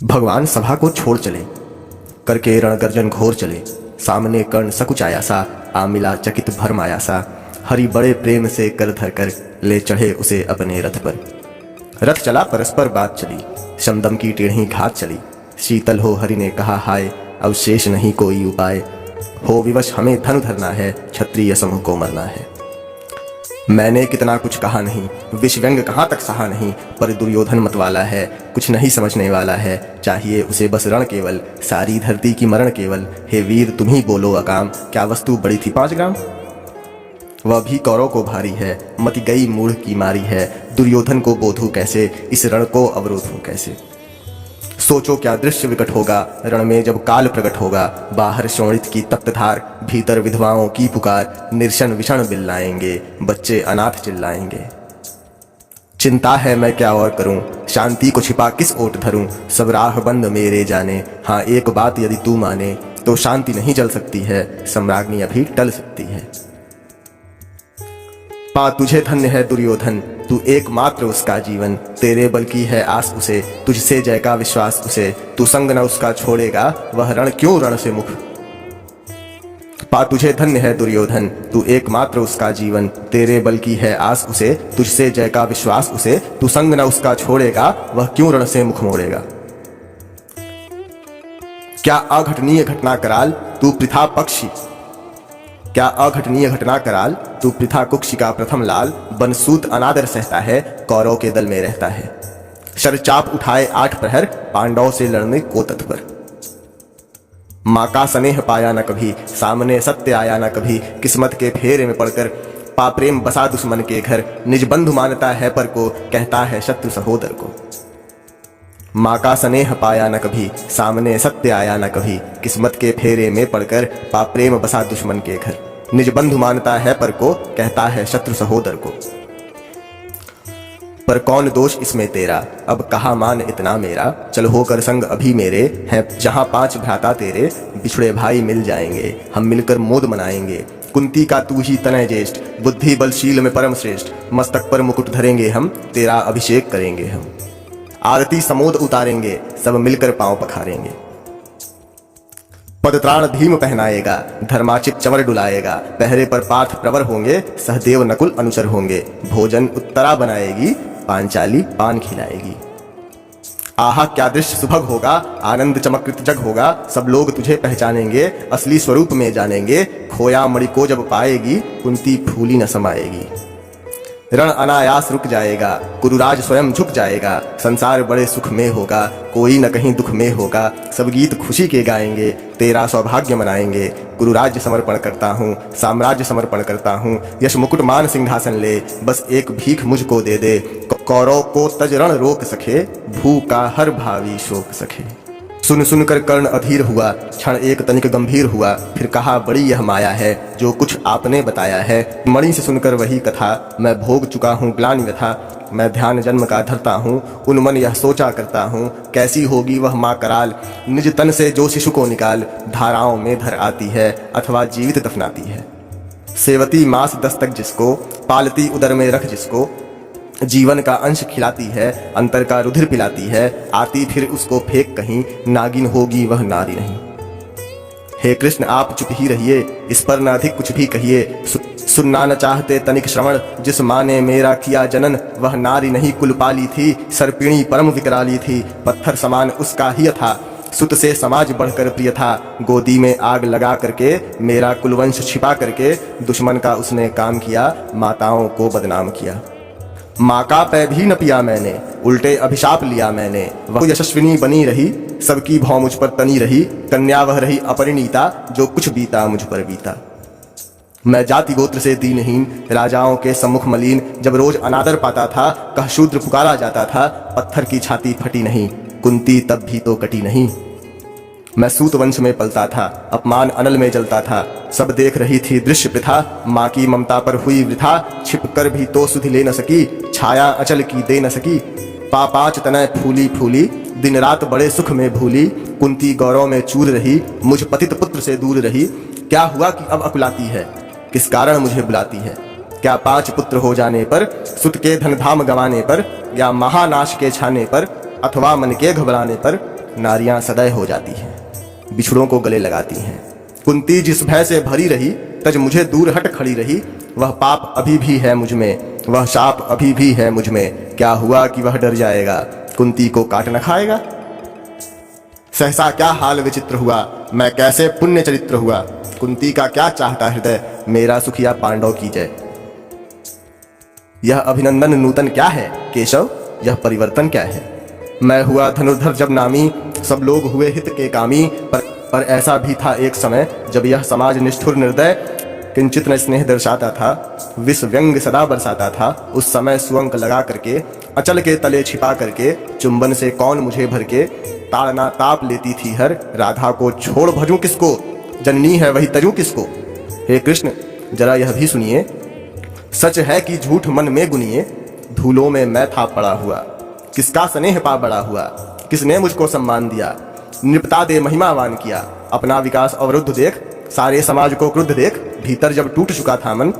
भगवान सभा को छोड़ चले, करके रणगर्जन घोर चले। सामने कर्ण सकुचाया सा, आ मिला चकित भरमाया सा। हरि बड़े प्रेम से कर धर कर, ले चढ़े उसे अपने रथ पर। रथ चला परस्पर बात चली, शमदम की टेढ़ी घात चली। शीतल हो हरि ने कहा हाय, अब शेष नहीं कोई उपाय। हो विवश हमें धन धरना है, क्षत्रिय समूह को मरना है। मैंने कितना कुछ कहा नहीं, विष व्यंग कहाँ तक सहा नहीं। पर दुर्योधन मतवाला है, कुछ नहीं समझने वाला है। चाहिए उसे बस रण केवल, सारी धरती की मरण केवल। हे वीर तुम ही बोलो अकाम, क्या वस्तु बड़ी थी 5 ग्राम। वह भी कौरव को भारी है, मति गई मूढ़ की मारी है। दुर्योधन को बोधूं कैसे, इस रण को अवरोधूं कैसे। सोचो क्या दृश्य विकट होगा, रण में जब काल प्रकट होगा। बाहर शोणित की तप्त धार, भीतर विधवाओं की पुकार। निर्शन विषण बिल्लाएंगे, बच्चे अनाथ चिल्लाएंगे। चिंता है मैं क्या और करूं, शांति को छिपा किस ओट धरूं। सब राह बंद मेरे जाने, हाँ एक बात यदि तू माने। तो शांति नहीं जल सकती है, सम्राज्ञी अभी टल सकती है। पा तुझे धन्य है दुर्योधन, तू एकमात्र उसका जीवन। तेरे बल की है आस उसे, तुझसे जय का विश्वास उसे। तू संग न उसका छोड़ेगा, वह रण क्यों रण से मुख। पा तुझे धन्य है दुर्योधन, तू एकमात्र उसका जीवन। तेरे बल की है आस उसे, तुझसे जय का विश्वास उसे। तू संग न उसका छोड़ेगा, वह क्यों रण से मुख मोड़ेगा। क्या अघटनीय घटना कराल, तू पृथा पक्षी। क्या अघटनीय घटना कराल, तू पृथा कुक्षी का प्रथम लाल। बनसूत अनादर सहता है, कौरव के दल में रहता है। शरचाप उठाए 8 प्रहर, पांडवों से लड़ने को तत्पर। माँ का स्नेह पाया न कभी, सामने सत्य आया न कभी। किस्मत के फेरे में पड़कर, पाप्रेम बसा दुश्मन के घर। निज बंधु मानता है पर को, कहता है शत्रु सहोदर को। माँ का स्नेह पाया न कभी, सामने सत्य आया न कभी। किस्मत के फेरे में पड़कर, पाप्रेम बसा दुश्मन के घर। निज बंधु मानता है पर को, कहता है शत्रु सहोदर को। पर कौन दोष इसमें तेरा, अब कहा मान इतना मेरा। चल होकर संग अभी मेरे, हैं जहां 5 भ्राता तेरे। बिछड़े भाई मिल जाएंगे, हम मिलकर मोद मनाएंगे। कुंती का तू ही तनय ज्येष्ठ, बुद्धि बलशील में परम श्रेष्ठ। मस्तक पर मुकुट धरेंगे हम, तेरा अभिषेक करेंगे हम। आरती समोद उतारेंगे, सब मिलकर पांव पखारेंगे। पदत्राण भीम पहनाएगा, धर्माचित चंवर डुलाएगा। पहरे पर पार्थ प्रवर होंगे, सहदेव नकुल अनुचर होंगे। भोजन उत्तरा बनाएगी, पांचाली पान खिलाएगी। आहा क्या दृश्य सुभग होगा, आनंद चमकृत जग होगा। सब लोग तुझे पहचानेंगे, असली स्वरूप में जानेंगे। खोया मणि को जब पाएगी, कुंती फूली न समाएगी। रण अनायास रुक जाएगा, कुरुराज स्वयं झुक जाएगा। संसार बड़े सुख में होगा, कोई न कहीं दुख में होगा। सब गीत खुशी के गाएंगे, तेरा सौभाग्य मनाएंगे। कुरुराज्य समर्पण करता हूँ, साम्राज्य समर्पण करता हूँ। यश मुकुट मान सिंहासन ले, बस एक भीख मुझको दे दे। कौरव को तज रण रोक सके, भू का हर भावी शोक सके। सुन सुनकर कर्ण अधीर हुआ, क्षण एक तनिक गंभीर हुआ। फिर कहा बड़ी यह माया है, जो कुछ आपने बताया है। मणि से सुनकर वही कथा, मैं भोग चुका हूँ ग्लानि व्यथा। मैं ध्यान जन्म का धरता हूँ, उन मन यह सोचा करता हूँ। कैसी होगी वह माँ कराल, निज तन से जो शिशु को निकाल। धाराओं में धर आती है, अथवा जीवित दफनाती है। सेवती मास 10 तक जिसको, पालती उदर में रख जिसको। जीवन का अंश खिलाती है, अंतर का रुधिर पिलाती है। आती फिर उसको फेंक कहीं, नागिन होगी वह नारी नहीं। हे कृष्ण आप चुप ही रहिए, इस पर न अधिक कुछ भी कहिए। सुनना न चाहते तनिक श्रवण, जिस माँ ने मेरा किया जनन। वह नारी नहीं कुलपाली थी, सर्पिणी परम विकराली थी। पत्थर समान उसका ही था, सुत से समाज बढ़कर प्रिय था। गोदी में आग लगा करके, मेरा कुलवंश छिपा करके। दुश्मन का उसने काम किया, माताओं को बदनाम किया। माँ का पै भी न पिया मैंने, उल्टे अभिशाप लिया मैंने। वह यशस्विनी बनी रही, सबकी भौं मुझ पर तनी रही। कन्या वह रही अपरिणीता, जो कुछ बीता मुझ पर बीता। मैं जाति गोत्र से दीनहीन, राजाओं के सम्मुख मलिन। जब रोज अनादर पाता था, कह शूद्र पुकारा जाता था। पत्थर की छाती फटी नहीं, कुंती तब भी तो कटी नहीं। मैं सूत वंश में पलता था, अपमान अनल में जलता था। सब देख रही थी दृश्य प्रथा, माँ की ममता पर हुई वृथा। छिप कर भी तो सुधि ले न सकी, छाया अचल की दे न सकी। पापाच तनय फूली फूली, दिन रात बड़े सुख में भूली। कुंती गौरव में चूर रही, मुझ पतित पुत्र से दूर रही। क्या हुआ कि अब अकुलाती है, किस कारण मुझे बुलाती है। क्या 5 पुत्र हो जाने पर, सुत के धन धाम गंवाने पर, या महानाश के छाने पर। अथवा मन के घबराने पर नारियां सदैव हो जाती हैं, बिछड़ों को गले लगाती हैं। कुंती जिस भय से भरी रही, तज मुझे दूर हट खड़ी रही। वह पाप अभी भी है मुझ में, वह शाप अभी भी है मुझ में। क्या हुआ कि वह डर जाएगा, कुंती को काट न खाएगा। सहसा क्या हाल विचित्र हुआ, मैं कैसे पुण्य चरित्र हुआ। कुंती का क्या चाहता हृदय, मेरा सुखिया पांडव की जय। यह अभिनंदन नूतन क्या है केशव, यह परिवर्तन क्या है। मैं हुआ धनुर्धर जब नामी, सब लोग हुए हित के कामी। पर ऐसा भी था एक समय, जब यह समाज निष्ठुर निर्दय किंचित न स्नेह दर्शाता था, विष व्यंग सदा बरसाता था। उस समय सुअंक लगा करके, अचल के तले छिपा करके, चुंबन से कौन मुझे भर के, ताड़ना ताप लेती थी हर। राधा को छोड़ भजूं किसको, जननी है वही तजूं किसको। हे कृष्ण जरा यह भी सुनिए, सच है कि झूठ मन में गुनिए। धूलों में मैं था पड़ा हुआ, किसका स्नेह पा बड़ा हुआ। किसने मुझको सम्मान दिया, निपटा दे महिमावान किया। अपना विकास अवरुद्ध देख, सारे समाज को क्रुद्ध देख। भीतर जब टूट चुका था मन,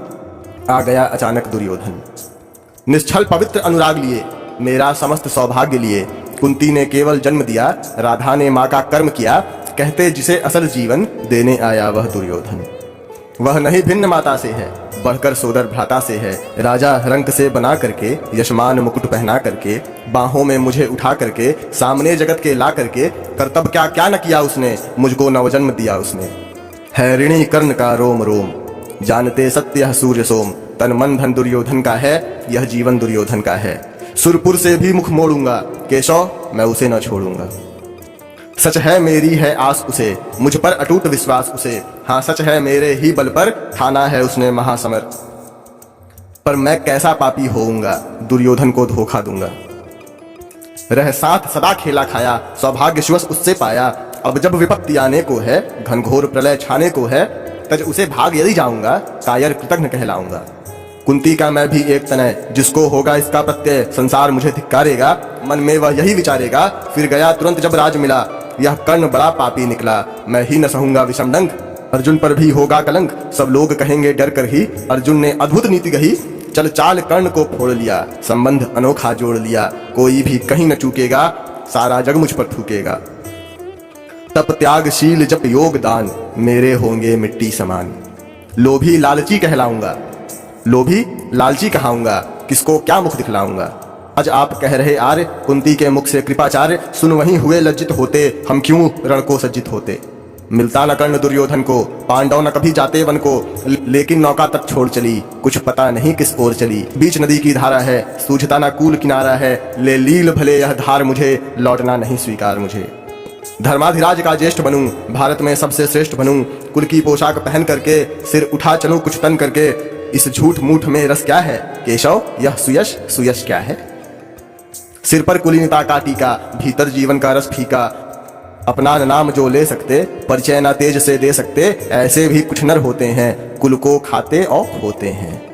आ गया अचानक दुर्योधन। निश्चल पवित्र अनुराग लिए, मेरा समस्त सौभाग्य लिए। कुंती ने केवल जन्म दिया, राधा ने माँ का कर्म किया। कहते जिसे असल जीवन देने आया वह दुर्योधन। वह नहीं भिन्न माता से है, बढ़कर सोदर भ्राता से है। राजा रंक से बना करके, यशमान मुकुट पहना करके, बाहों में मुझे उठा करके, सामने जगत के ला करके, कर्तव्य क्या क्या न किया उसने, मुझको नवजन्म दिया उसने। है ऋणी कर्ण का रोम रोम, जानते सत्य यह सूर्य सोम। तन मन धन दुर्योधन का है, यह जीवन दुर्योधन का है। सुरपुर से भी मुख मोड़ूंगा, केशव मैं उसे न छोड़ूंगा। सच है मेरी है आस उसे, मुझ पर अटूट विश्वास उसे। हाँ सच है मेरे ही बल पर, ठाना है उसने महासमर। पर मैं कैसा पापी होऊंगा, दुर्योधन को धोखा दूंगा। रह साथ सदा खेला खाया, सौभाग्यवश उससे पाया। अब जब विपत्ति आने को है, घनघोर प्रलय छाने को है, तज उसे भाग यदि जाऊंगा, कायर कृतघ्न कहलाऊंगा। कुंती का मैं भी एक तनय, जिसको होगा इसका प्रत्यय, संसार मुझे धिक्कारेगा। मन में वह यही विचारेगा, फिर गया तुरंत जब राज मिला। यह कर्ण बड़ा पापी निकला, मैं ही न सहूंगा विषम डंक। अर्जुन पर भी होगा कलंक, सब लोग कहेंगे डर कर ही। अर्जुन ने अद्भुत नीति कही, चल चाल कर्ण को फोड़ लिया। संबंध अनोखा जोड़ लिया, कोई भी कहीं न चूकेगा, सारा जग मुझ पर थूकेगा। तप त्यागशील जप योग दान, मेरे होंगे मिट्टी समान। लोभी लालची कहलाऊंगा, लोभी लालची कहाऊंगा, किसको क्या मुख दिखलाऊंगा। आज आप कह रहे आर्य, कुंती के मुख से कृपाचार्य, सुन वहीं हुए लज्जित होते, हम क्यों रण को सज्जित होते। मिलता न कर्ण दुर्योधन को, पांडव न कभी जाते वन को। लेकिन नौका तक छोड़ चली, कुछ पता नहीं किस ओर चली। बीच नदी की धारा है, सूझता न कूल किनारा है। ले लील भले यह धार मुझे, लौटना नहीं स्वीकार मुझे। धर्माधिराज का ज्येष्ठ बनूं, भारत में सबसे श्रेष्ठ बनूं। कुल की पोशाक पहन करके, सिर उठा चलूं कुछ तन करके। इस झूठ मूठ में रस क्या है केशव, यह सुयश सुयश क्या है। सिर पर कुलीनता का टीका, भीतर जीवन का रस फीका। अपना नाम जो ले सकते, परिचय ना तेज से दे सकते, ऐसे भी कुछ नर होते हैं, कुल को खाते और खोते हैं।